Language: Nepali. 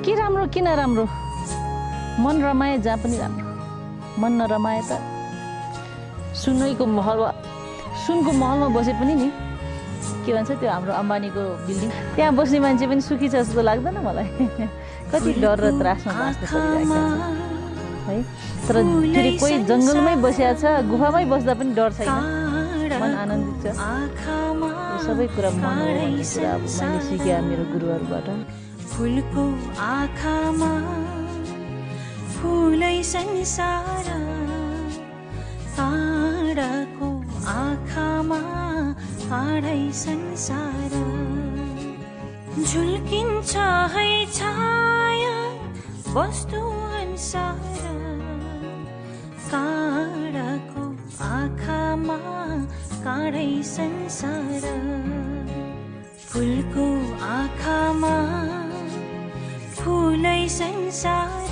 के राम्रो किन राम्रो मन रमाए जहाँ पनि राम्रो मन नरमाए त सुनको महलमा बसे पनि नि के भन्छ त्यो हाम्रो अम्बानीको बिल्डिङ त्यहाँ बस्ने मान्छे पनि सुखी छ जस्तो लाग्दैन मलाई कति डर र त्रासमा बाँच्नु परिरहेको छ है तर फेरि कोही जङ्गलमै बसेको छ गुफामै बस्दा पनि डर छैन मन आनन्दित छ यो सबै कुरा मन हो भन्ने कुरा अब मैले सिकेँ मेरो गुरुहरूबाट फुलको आँखामा फुलै संसार काँडाको आँखामा काँडै संसार झुल्किन्छ है छाया वस्तु अनुसार काँडाको आँखामा काँडै संसार फुलको आँखामा फुलै संसार